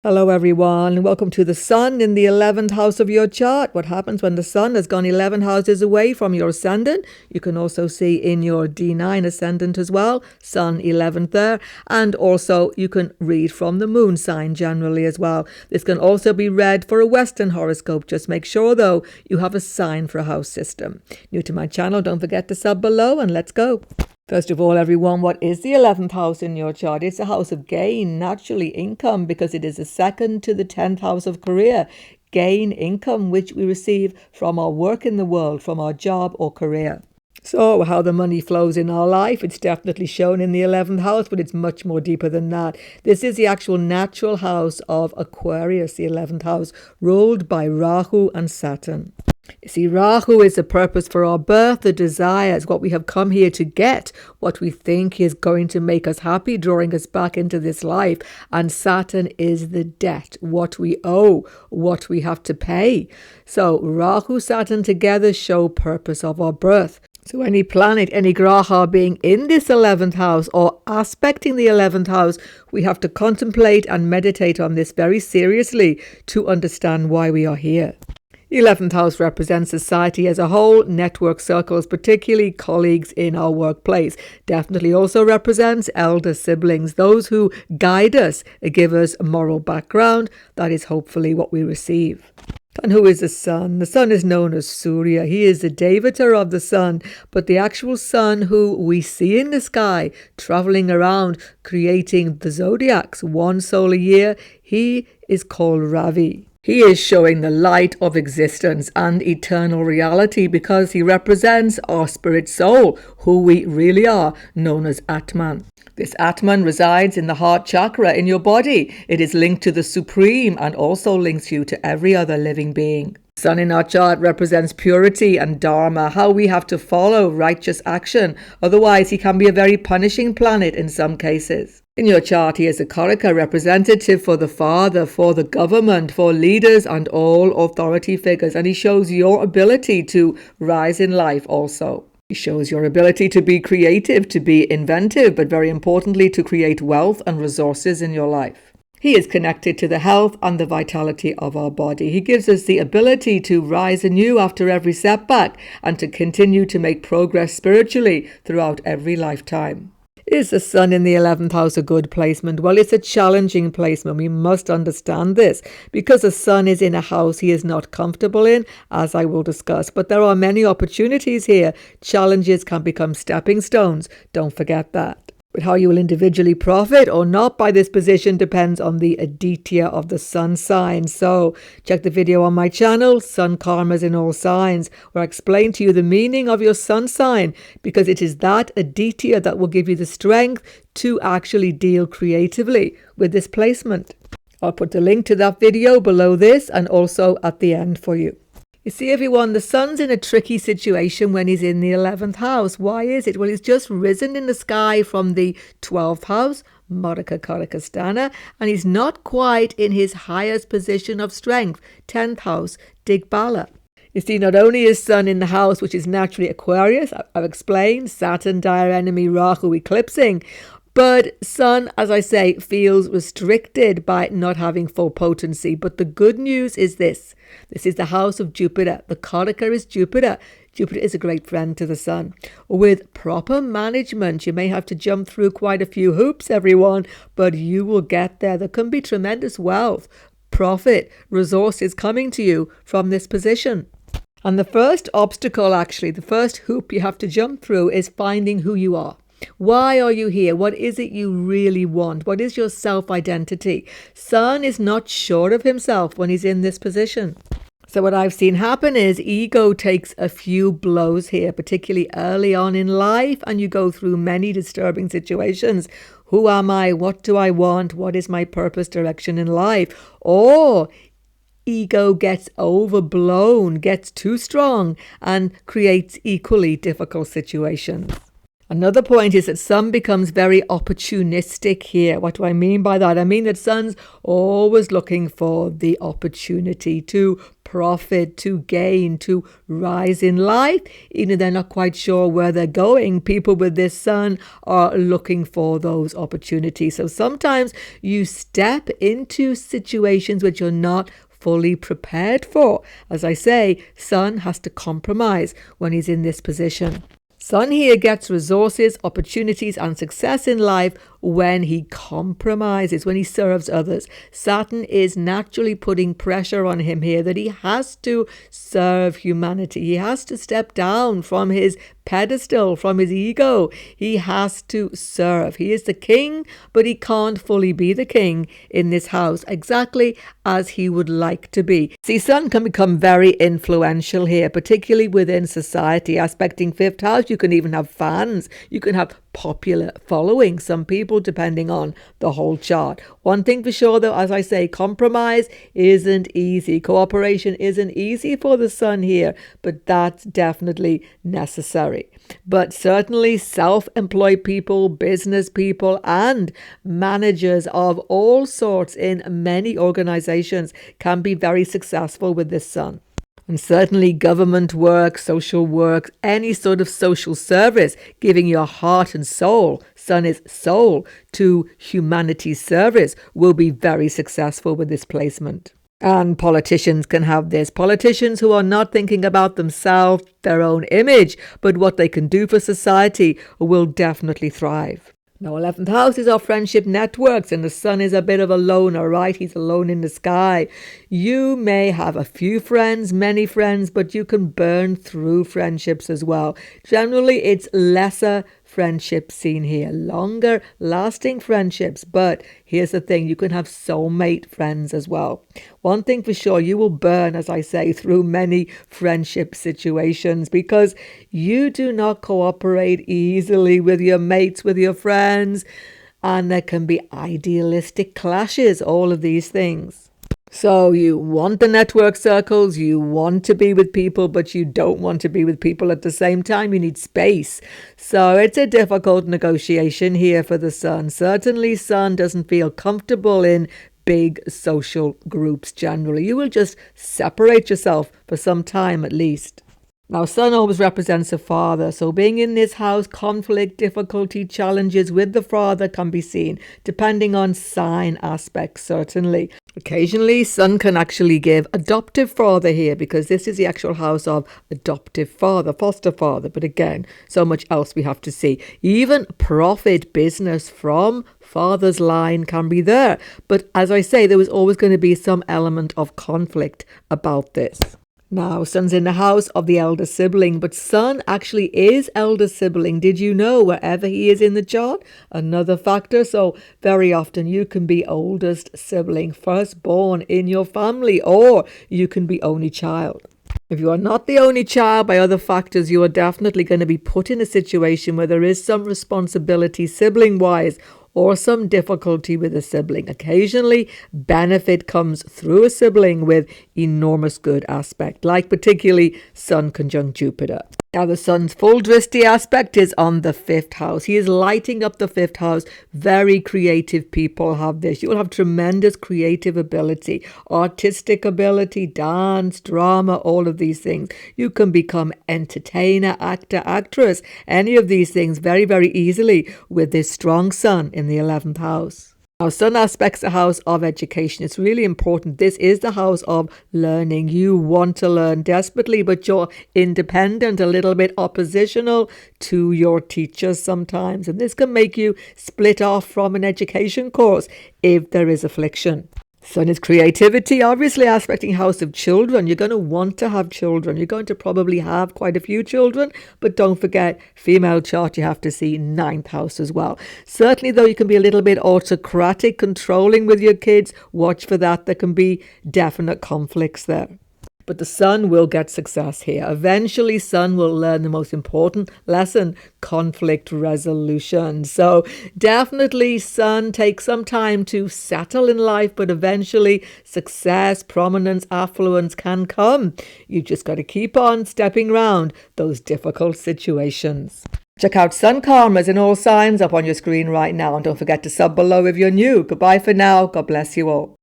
Hello everyone, welcome to the Sun in the 11th house of your chart. What happens when the Sun has gone 11 houses away from your ascendant? You can also see in your D9 ascendant as well, Sun 11th there, and also you can read from the Moon sign generally as well. This can also be read for a Western horoscope. Just make sure though you have a sign for a house system. New to my channel, don't forget to sub below and let's go. First of all, everyone, what is the 11th house in your chart? It's a house of gain, naturally income, because it is the second to the 10th house of career. Gain income, which we receive from our work in the world, from our job or career. So how the money flows in our life, it's definitely shown in the 11th house, but it's much more deeper than that. This is the actual natural house of Aquarius, the 11th house, ruled by Rahu and Saturn. You see, Rahu is the purpose for our birth, the desires, what we have come here to get, what we think is going to make us happy, drawing us back into this life. And Saturn is the debt, what we owe, what we have to pay. So Rahu, Saturn together show purpose of our birth. So any planet, any graha being in this 11th house or aspecting the 11th house, we have to contemplate and meditate on this very seriously to understand why we are here. The 11th house represents society as a whole, network circles, particularly colleagues in our workplace. Definitely also represents elder siblings, those who guide us, give us a moral background. That is hopefully what we receive. And who is the Sun? The Sun is known as Surya. He is the Devata of the Sun, but the actual Sun who we see in the sky, traveling around, creating the zodiacs, one solar year, he is called Ravi. He is showing the light of existence and eternal reality because he represents our spirit soul, who we really are, known as Atman. This Atman resides in the heart chakra in your body. It is linked to the Supreme and also links you to every other living being. Sun in our chart represents purity and dharma, how we have to follow righteous action. Otherwise, he can be a very punishing planet in some cases. In your chart, he is a Karaka representative for the father, for the government, for leaders and all authority figures. And he shows your ability to rise in life also. He shows your ability to be creative, to be inventive, but very importantly, to create wealth and resources in your life. He is connected to the health and the vitality of our body. He gives us the ability to rise anew after every setback and to continue to make progress spiritually throughout every lifetime. Is the Sun in the 11th house a good placement? Well, it's a challenging placement. We must understand this. Because the Sun is in a house he is not comfortable in, as I will discuss. But there are many opportunities here. Challenges can become stepping stones. Don't forget that. But how you will individually profit or not by this position depends on the aditya of the Sun sign. So check the video on my channel, Sun Karmas in All Signs, where I explain to you the meaning of your Sun sign, because it is that aditya that will give you the strength to actually deal creatively with this placement. I'll put the link to that video below this and also at the end for you. You see, everyone, the Sun's in a tricky situation when he's in the 11th house. Why is it? Well, he's just risen in the sky from the 12th house, Marika Karakastana, and he's not quite in his highest position of strength, 10th house, Digbala. You see, not only is Sun in the house, which is naturally Aquarius, I've explained, Saturn, dire enemy, Rahu eclipsing, but Sun, as I say, feels restricted by not having full potency. But the good news is this. This is the house of Jupiter. The Karaka is Jupiter. Jupiter is a great friend to the Sun. With proper management, you may have to jump through quite a few hoops, everyone, but you will get there. There can be tremendous wealth, profit, resources coming to you from this position. And the first obstacle, actually, the first hoop you have to jump through is finding who you are. Why are you here? What is it you really want? What is your self-identity? Sun is not sure of himself when he's in this position. So what I've seen happen is ego takes a few blows here, particularly early on in life, and you go through many disturbing situations. Who am I? What do I want? What is my purpose, direction in life? Or ego gets overblown, gets too strong, and creates equally difficult situations. Another point is that Sun becomes very opportunistic here. What do I mean by that? I mean that Sun's always looking for the opportunity to profit, to gain, to rise in life. Even if they're not quite sure where they're going, people with this sun are looking for those opportunities. So sometimes you step into situations which you're not fully prepared for. As I say, sun has to compromise when he's in this position. Sun here gets resources, opportunities, and success in life when he compromises, when he serves others. Saturn is naturally putting pressure on him here that he has to serve humanity. He has to step down from his pedestal, from his ego. He has to serve. He is the king, but he can't fully be the king in this house exactly as he would like to be. See, Sun can become very influential here, particularly within society. Aspecting fifth house, you can even have fans. You can have popular following, some people, depending on the whole chart. One thing for sure, though, as I say, compromise isn't easy. Cooperation isn't easy for the sun here, but that's definitely necessary. But certainly self-employed people, business people, and managers of all sorts in many organizations can be very successful with this sun. And certainly government work, social work, any sort of social service, giving your heart and soul, sun is soul, to humanity's service, will be very successful with this placement. And politicians can have this. Politicians who are not thinking about themselves, their own image, but what they can do for society, will definitely thrive. Now, 11th house is our friendship networks, and the sun is a bit of a loner, right? He's alone in the sky. You may have a few friends, many friends, but you can burn through friendships as well. Generally, it's lesser friendships seen here, longer lasting friendships. But here's the thing, you can have soulmate friends as well. One thing for sure, you will burn, as I say, through many friendship situations because you do not cooperate easily with your mates, with your friends, and there can be idealistic clashes, all of these things. So you want the network circles, you want to be with people, but you don't want to be with people at the same time. You need space. So it's a difficult negotiation here for the sun. Certainly, sun doesn't feel comfortable in big social groups generally. You will just separate yourself for some time at least. Now, sun always represents a father, so being in this house, conflict, difficulty, challenges with the father can be seen, depending on sign aspects, certainly. Occasionally, sun can actually give adoptive father here, because this is the actual house of adoptive father, foster father. But again, so much else we have to see. Even profit business from father's line can be there. But as I say, there was always going to be some element of conflict about this. Now, sun's in the house of the elder sibling, but sun actually is elder sibling. Did you know, wherever he is in the chart? Another factor. So very often you can be oldest sibling, firstborn in your family, or you can be only child. If you are not the only child, by other factors, you are definitely going to be put in a situation where there is some responsibility sibling-wise, or some difficulty with a sibling. Occasionally, benefit comes through a sibling with enormous good aspect, like particularly Sun conjunct Jupiter. Now, the sun's full drishti aspect is on the fifth house. He is lighting up the fifth house. Very creative people have this. You will have tremendous creative ability, artistic ability, dance, drama, all of these things. You can become entertainer, actor, actress, any of these things very, very easily with this strong sun in the 11th house. Now, sun aspects the house of education. It's really important. This is the house of learning. You want to learn desperately, but you're independent, a little bit oppositional to your teachers sometimes. And this can make you split off from an education course if there is affliction. Sun is creativity, obviously aspecting house of children. You're going to want to have children. You're going to probably have quite a few children, but don't forget, female chart, you have to see 9th house as well. Certainly, though, you can be a little bit autocratic, controlling with your kids. Watch for that. There can be definite conflicts there. But the sun will get success here. Eventually, sun will learn the most important lesson, conflict resolution. So definitely sun takes some time to settle in life, but eventually success, prominence, affluence can come. You just got to keep on stepping around those difficult situations. Check out Sun Karmas in all signs up on your screen right now. And don't forget to sub below if you're new. Goodbye for now. God bless you all.